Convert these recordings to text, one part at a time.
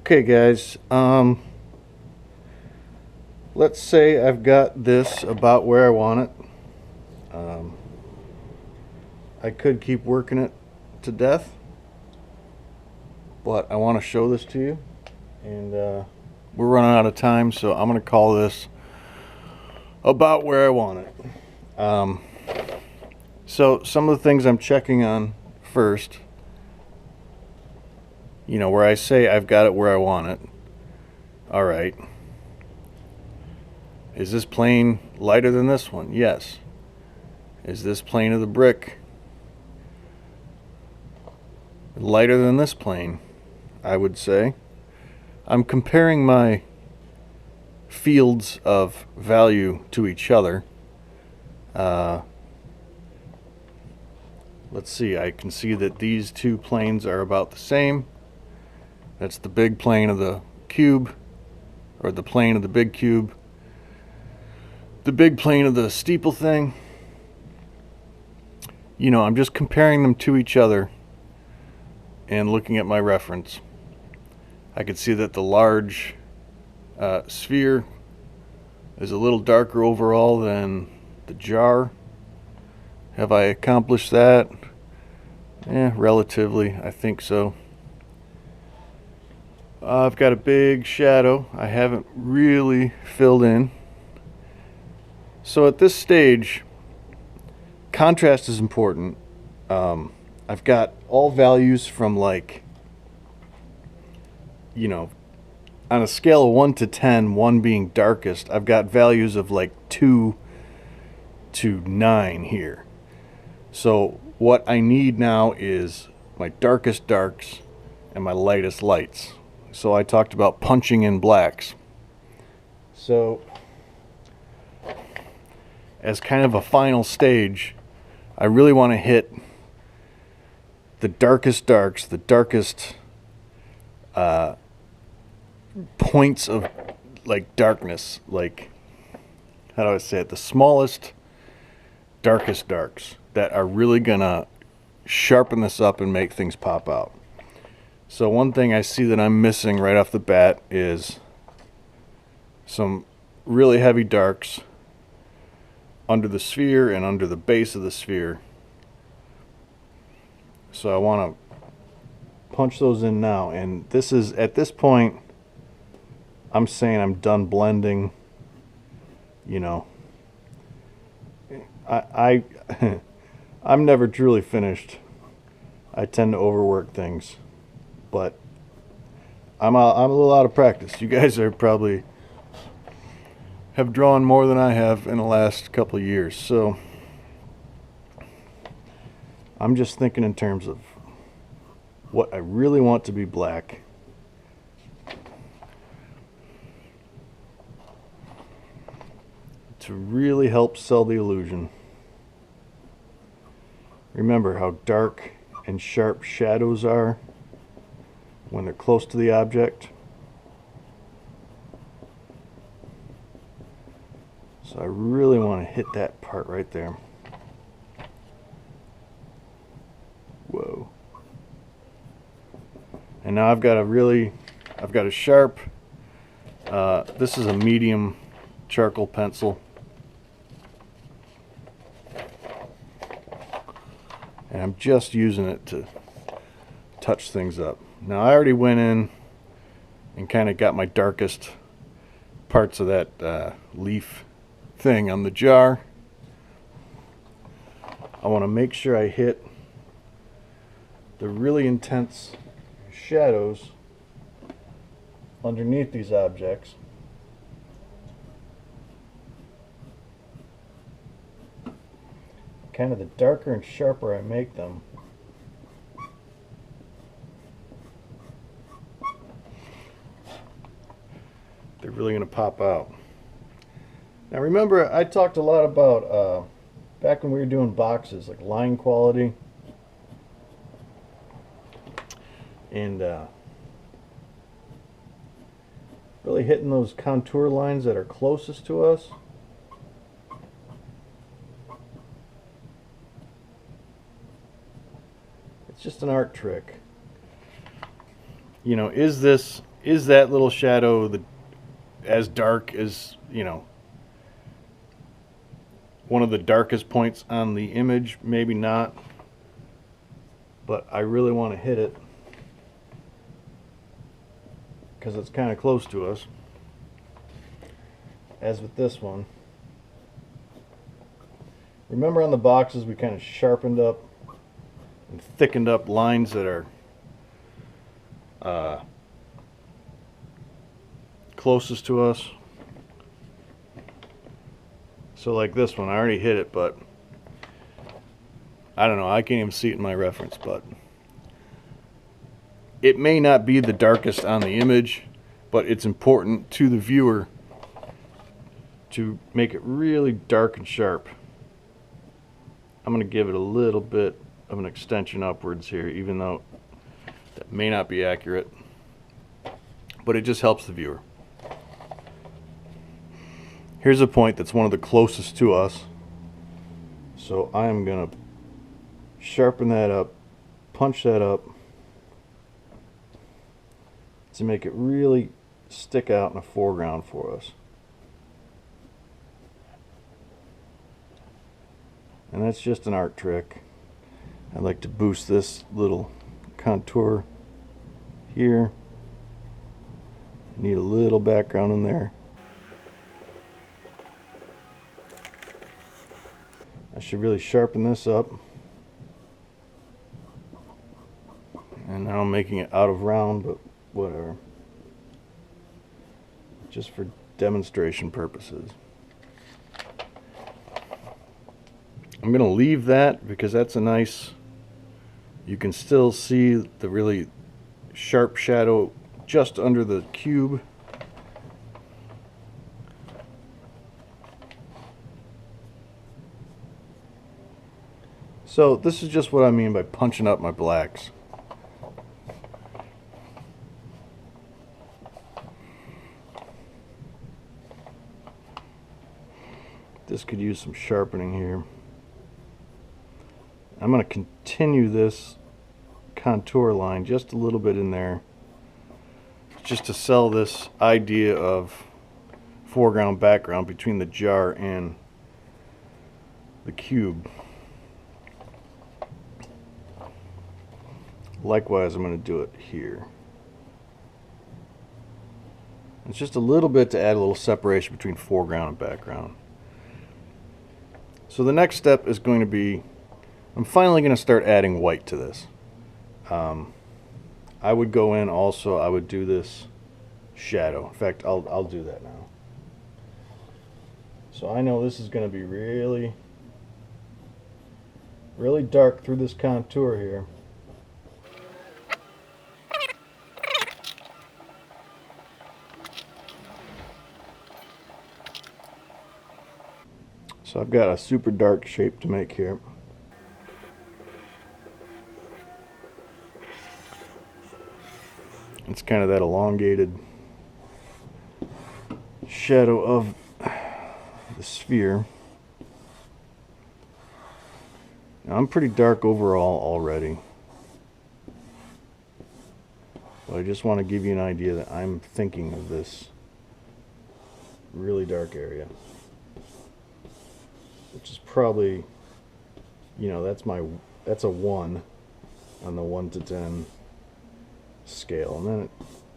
Okay, guys, let's say I've got this about where I want it. I could keep working it to death, but I want to show this to you, and we're running out of time, so I'm going to call this about where I want it. So some of the things I'm checking on first, where I say I've got it where I want it. All right. Is this plane lighter than this one? Yes. Is this plane of the brick lighter than this plane? I would say. I'm comparing my fields of value to each other. Let's see, I can see that these two planes are about the same. That's the big plane of the cube, or the plane of the big cube. The big plane of the steeple thing. I'm just comparing them to each other and looking at my reference. I can see that the large sphere is a little darker overall than the jar. Have I accomplished that? Relatively, I think so. I've got a big shadow I haven't really filled in. So at this stage, contrast is important. I've got all values from on a scale of 1 to 10, 1 being darkest, I've got values of 2 to 9 here. So what I need now is my darkest darks and my lightest lights. So I talked about punching in blacks. So as kind of a final stage, I really want to hit the darkest darks, the darkest points of darkness, how do I say it, the smallest darkest darks that are really gonna sharpen this up and make things pop out. So one thing I see that I'm missing right off the bat is some really heavy darks under the sphere and under the base of the sphere. So I want to punch those in now, and this is, at this point, I'm saying I'm done blending. I'm never truly finished. I tend to overwork things, but I'm a little out of practice. You guys are probably have drawn more than I have in the last couple of years, so I'm just thinking in terms of what I really want to be black. To really help sell the illusion. Remember how dark and sharp shadows are when they're close to the object. So I really want to hit that part right there. Whoa. And now I've got a sharp, this is a medium charcoal pencil. And I'm just using it to touch things up. Now I already went in and kind of got my darkest parts of that leaf thing on the jar. I want to make sure I hit the really intense shadows underneath these objects. Kind of the darker and sharper I make them, they're really going to pop out. Now remember, I talked a lot about back when we were doing boxes, like line quality and really hitting those contour lines that are closest to us. It's just an art trick. Is is that little shadow as dark as, you know, one of the darkest points on the image? Maybe not, but I really want to hit it because it's kind of close to us. As with this one, remember on the boxes we kind of sharpened up and thickened up lines that are closest to us. So like this one, I already hit it, but I don't know, I can't even see it in my reference, but it may not be the darkest on the image, but it's important to the viewer to make it really dark and sharp. I'm going to give it a little bit of an extension upwards here, even though that may not be accurate, but it just helps the viewer. Here's a point that's one of the closest to us, so I am going to sharpen that up, punch that up to make it really stick out in the foreground for us. And that's just an art trick. I like to boost this little contour here. Need a little background in there. I should really sharpen this up. And now I'm making it out of round, but whatever. Just for demonstration purposes. I'm going to leave that because that's a nice, you can still see the really sharp shadow just under the cube. So this is just what I mean by punching up my blacks. This could use some sharpening here. I'm going to continue this contour line just a little bit in there, just to sell this idea of foreground background between the jar and the cube. Likewise, I'm going to do it here. It's just a little bit to add a little separation between foreground and background. So the next step is going to be, I'm finally going to start adding white to this. I would go in also, I would do this shadow. In fact, I'll do that now. So I know this is going to be really, really dark through this contour here. So I've got a super dark shape to make here. It's kind of that elongated shadow of the sphere. Now, I'm pretty dark overall already, but I just want to give you an idea that I'm thinking of this really dark area, which is probably, you know, that's a 1 on the 1 to 10 scale, and then it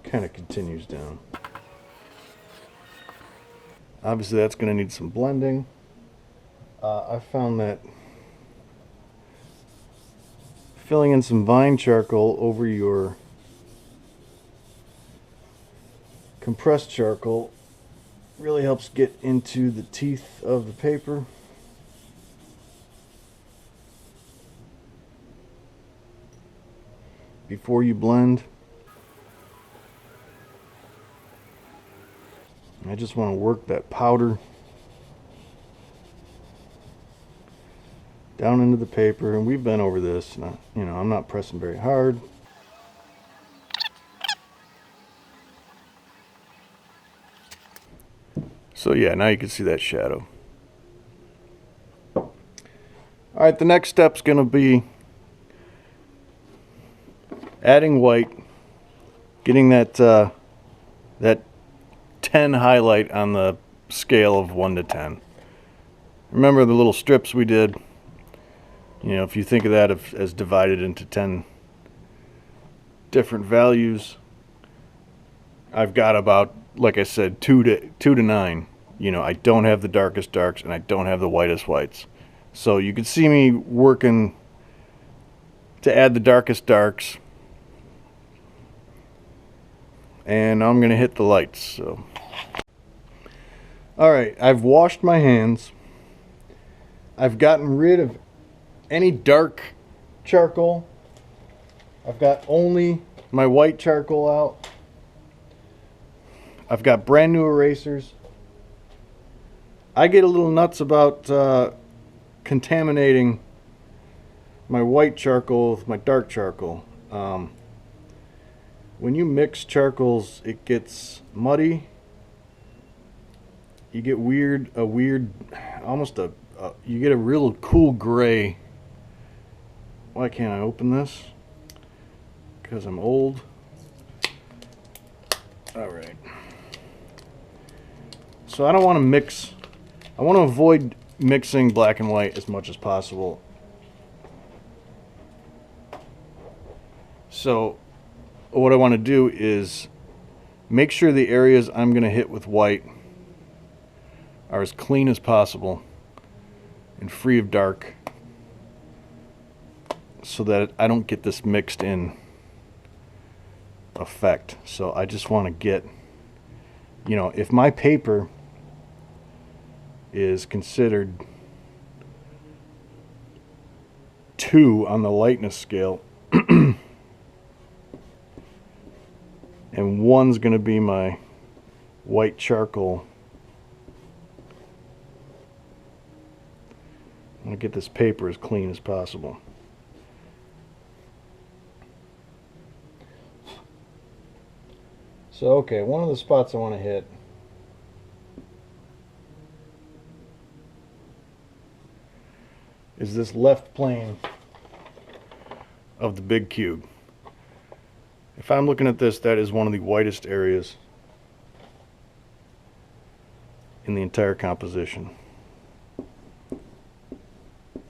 kind of continues down. Obviously that's going to need some blending. I found that filling in some vine charcoal over your compressed charcoal really helps get into the teeth of the paper. Before you blend. I just want to work that powder down into the paper, and we've been over this. Now, you know, I'm not pressing very hard. So yeah, now you can see that shadow. All right, the next step's going to be adding white, getting that that 10 highlight on the scale of 1 to 10. Remember the little strips we did? You know, if you think of that as divided into 10 different values, I've got about, like I said, 2 to 9. You know, I don't have the darkest darks and I don't have the whitest whites. So you can see me working to add the darkest darks. And I'm going to hit the lights. So, all right, I've washed my hands. I've gotten rid of any dark charcoal. I've got only my white charcoal out. I've got brand new erasers. I get a little nuts about contaminating my white charcoal with my dark charcoal. When you mix charcoals, it gets muddy. You get you get a real cool gray. Why can't I open this? Because I'm old. All right. So I don't want to mix. I want to avoid mixing black and white as much as possible. So what I want to do is make sure the areas I'm going to hit with white are as clean as possible and free of dark, so that I don't get this mixed in effect. So I just want to get, you know, if my paper is considered 2 on the lightness scale and 1's going to be my white charcoal, I'm going to get this paper as clean as possible. So, okay, one of the spots I want to hit is this left plane of the big cube. If I'm looking at this, that is one of the whitest areas in the entire composition.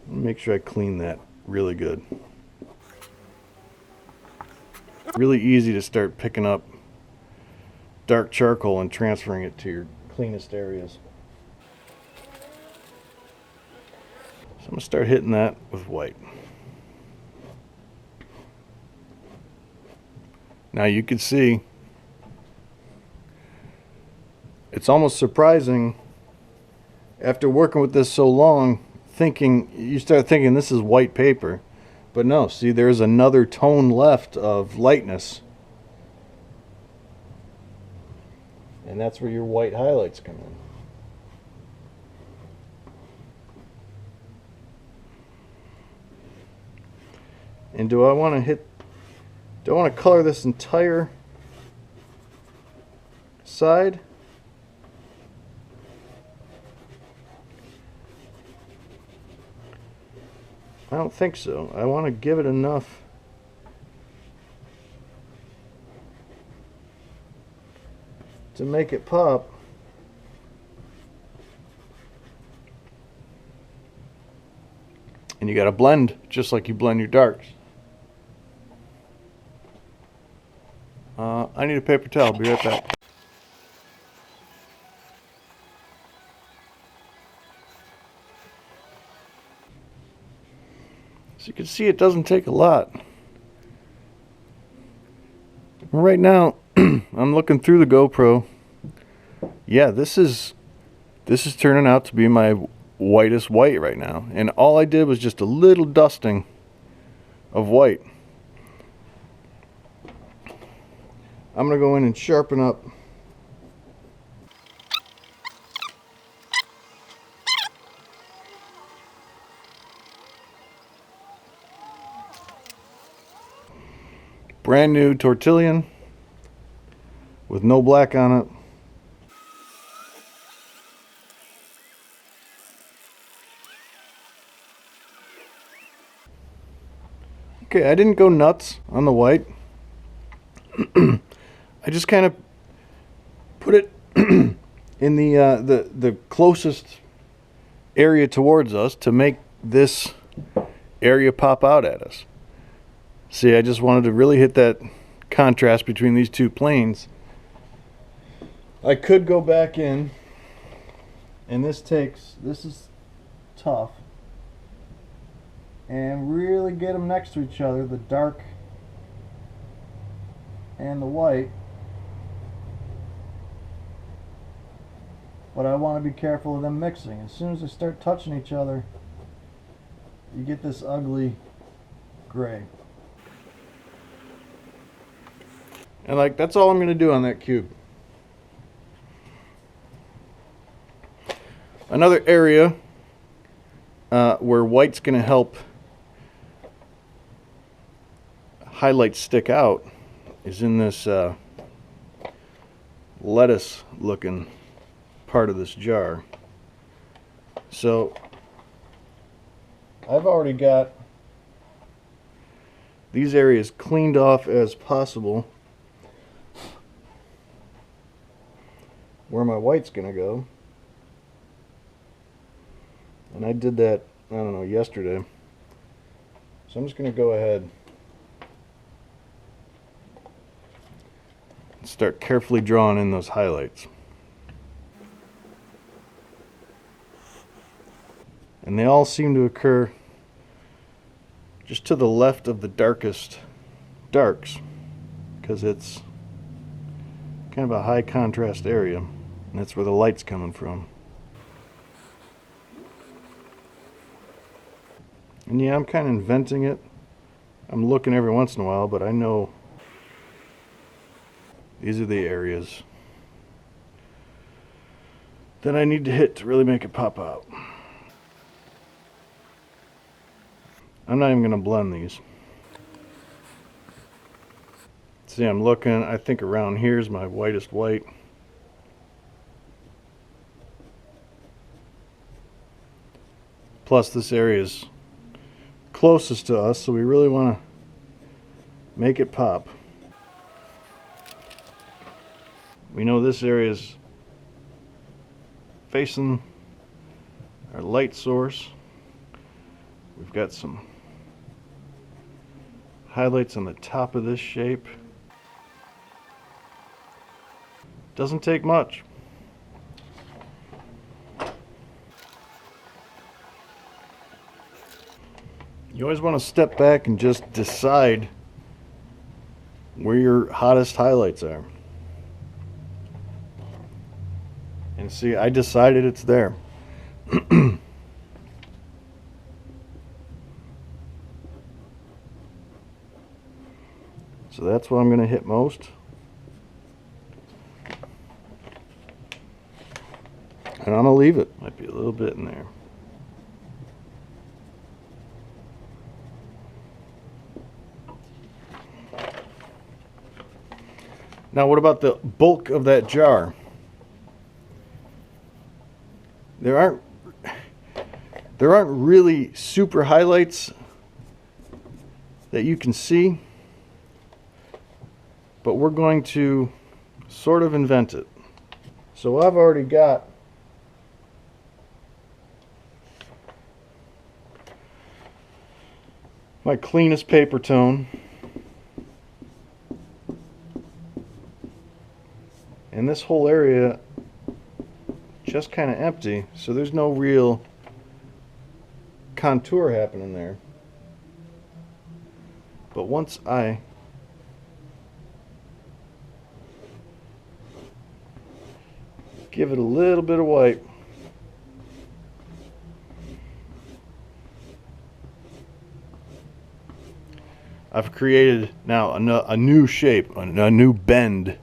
Make sure I clean that really good. Really easy to start picking up dark charcoal and transferring it to your cleanest areas. So I'm going to start hitting that with white. Now you can see it's almost surprising after working with this so long, you start thinking this is white paper, but no, see, there's another tone left of lightness, and that's where your white highlights come in. And do I want to color this entire side? I don't think so. I want to give it enough to make it pop. And you got to blend just like you blend your darks. I need a paper towel. I'll be right back. So you can see it doesn't take a lot. Right now, I'm looking through the GoPro. Yeah, this is turning out to be my whitest white right now. And all I did was just a little dusting of white. I'm going to go in and sharpen up brand new Tortillion with no black on it. Okay, I didn't go nuts on the white. I just kind of put it in the closest area towards us to make this area pop out at us. See, I just wanted to really hit that contrast between these two planes. I could go back in, and this is tough, and really get them next to each other, the dark and the white. But I want to be careful of them mixing. As soon as they start touching each other, you get this ugly gray. And like, that's all I'm going to do on that cube. Another area where white's going to help highlights stick out is in this lettuce looking part of this jar. So I've already got these areas cleaned off as possible where my white's gonna go, and I did that, I don't know, yesterday. So I'm just gonna go ahead and start carefully drawing in those highlights. And they all seem to occur just to the left of the darkest darks, because it's kind of a high contrast area, and that's where the light's coming from. And yeah, I'm kind of inventing it. I'm looking every once in a while, but I know these are the areas that I need to hit to really make it pop out. I'm not even going to blend these. See, I'm looking, I think around here is my whitest white. Plus this area is closest to us, so we really want to make it pop. We know this area is facing our light source. We've got some highlights on the top of this shape. Doesn't take much. You always want to step back and just decide where your hottest highlights are. And see, I decided it's there. So that's what I'm going to hit most. And I'm going to leave it. Might be a little bit in there. Now what about the bulk of that jar? There aren't really super highlights that you can see, but we're going to sort of invent it. So I've already got my cleanest paper tone, and this whole area just kind of empty, so there's no real contour happening there. But once I give it a little bit of white, I've created now a new shape, a new bend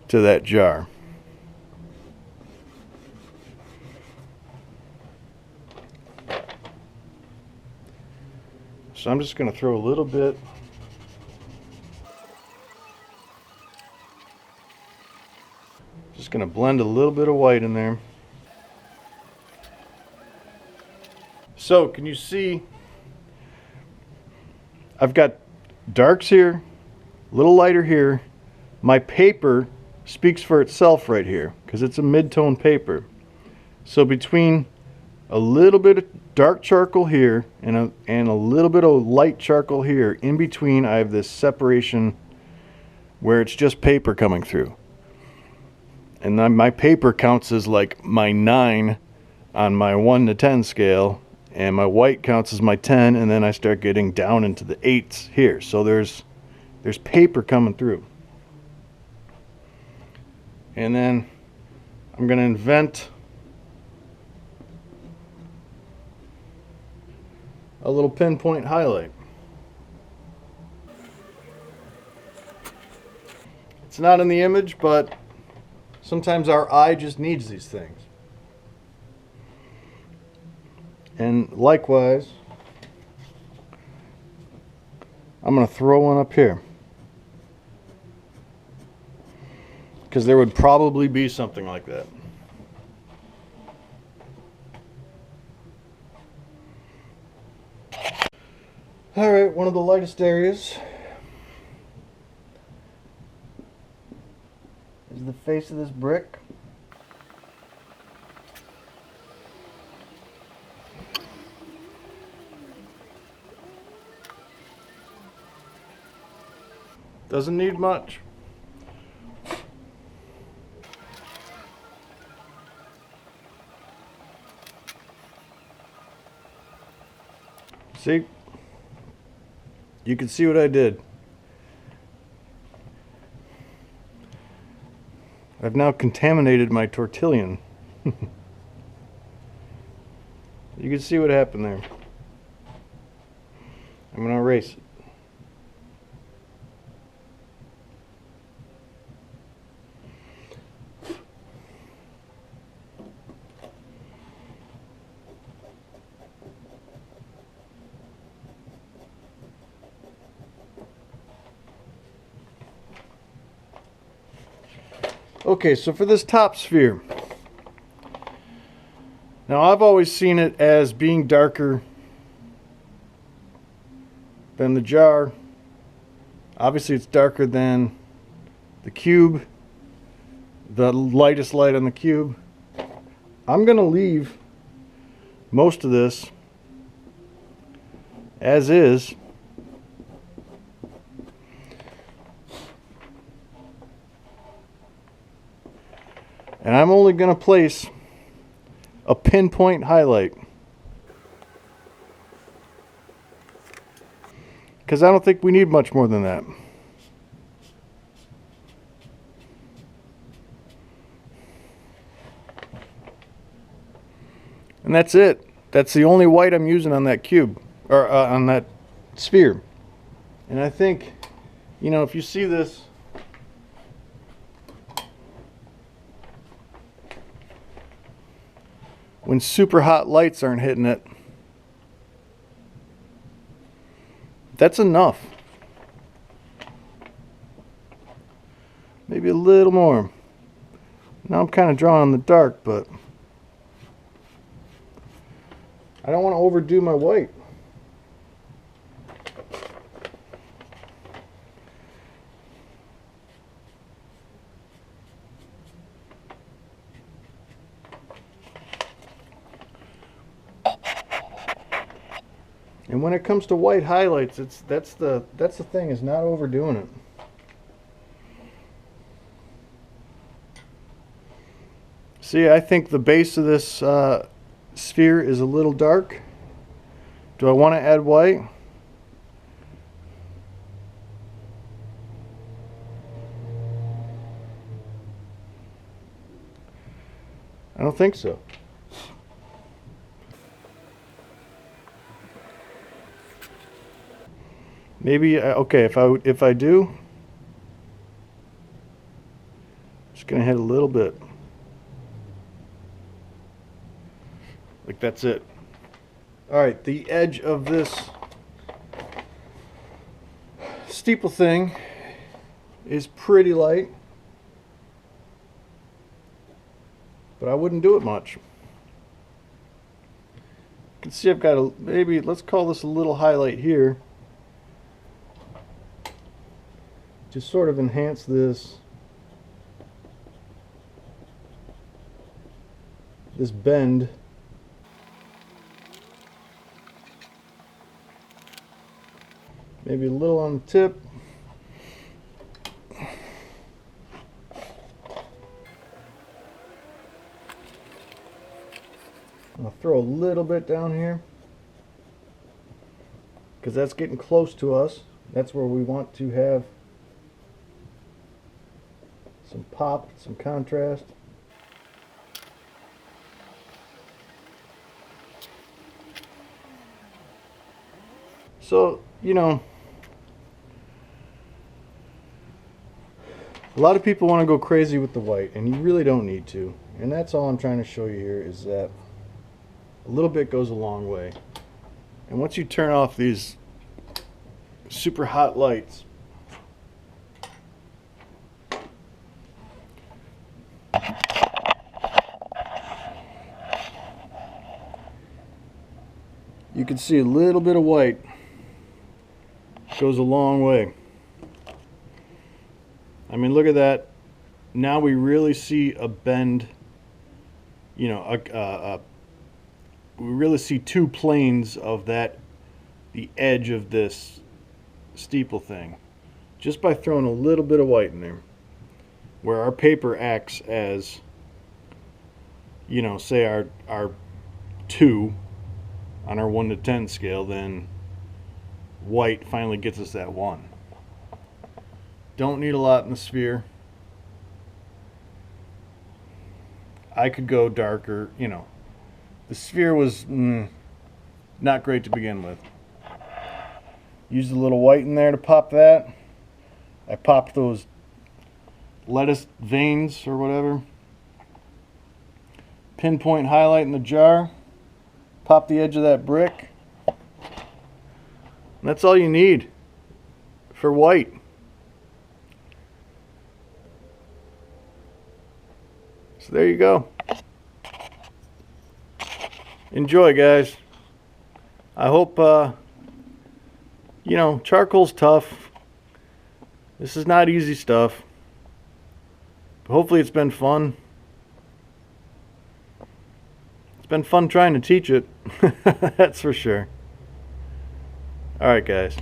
to that jar. So I'm just going to throw a little bit just going to blend a little bit of white in there. So can you see I've got darks here, a little lighter here. My paper speaks for itself right here because it's a mid-tone paper. So between a little bit of dark charcoal here and a little bit of light charcoal here, in between I have this separation where it's just paper coming through. And then my paper counts as like my 9 on my 1 to 10 scale, and my white counts as my 10, and then I start getting down into the 8s here. So there's paper coming through. And then I'm going to invent a little pinpoint highlight. It's not in the image, but sometimes our eye just needs these things. And likewise, I'm going to throw one up here, because there would probably be something like that. Alright, one of the lightest areas is the face of this brick. Doesn't need much. See? You can see what I did. I've now contaminated my tortillon. You can see what happened there. I'm going to erase it. Okay, so for this top sphere, now I've always seen it as being darker than the jar. Obviously it's darker than the cube, the lightest light on the cube. I'm going to leave most of this as is. And I'm only going to place a pinpoint highlight, because I don't think we need much more than that. And that's it. That's the only white I'm using on that cube, or on that sphere. And I think, you know, if you see this, when super hot lights aren't hitting it, that's enough. Maybe a little more. Now I'm kind of drawing in the dark, but I don't want to overdo my white. And when it comes to white highlights, that's the thing, is not overdoing it. See, I think the base of this sphere is a little dark. Do I want to add white? I don't think so. Maybe, okay, if I do, just gonna hit a little bit. Like that's it. All right, the edge of this steeple thing is pretty light, but I wouldn't do it much. You can see I've got a, maybe, let's call this a little highlight here. Just sort of enhance this this bend. Maybe a little on the tip. I'll throw a little bit down here because that's getting close to us. That's where we want to have some pop, some contrast. So, you know, a lot of people want to go crazy with the white, and you really don't need to. And that's all I'm trying to show you here, is that a little bit goes a long way. And once you turn off these super hot lights, you can see a little bit of white goes a long way. I mean, look at that. Now we really see a bend, you know, we really see two planes of that, the edge of this steeple thing, just by throwing a little bit of white in there, where our paper acts as, you know, say our 2 on our 1 to 10 scale, then white finally gets us that 1. Don't need a lot in the sphere. I could go darker, you know. The sphere was not great to begin with. Used a little white in there to pop that. I popped those lettuce veins or whatever. Pinpoint highlight in the jar. Pop the edge of that brick. And that's all you need for white. So there you go. Enjoy, guys. I hope, you know, charcoal's tough. This is not easy stuff. But hopefully it's been fun. It's been fun trying to teach it. That's for sure. Alright, guys.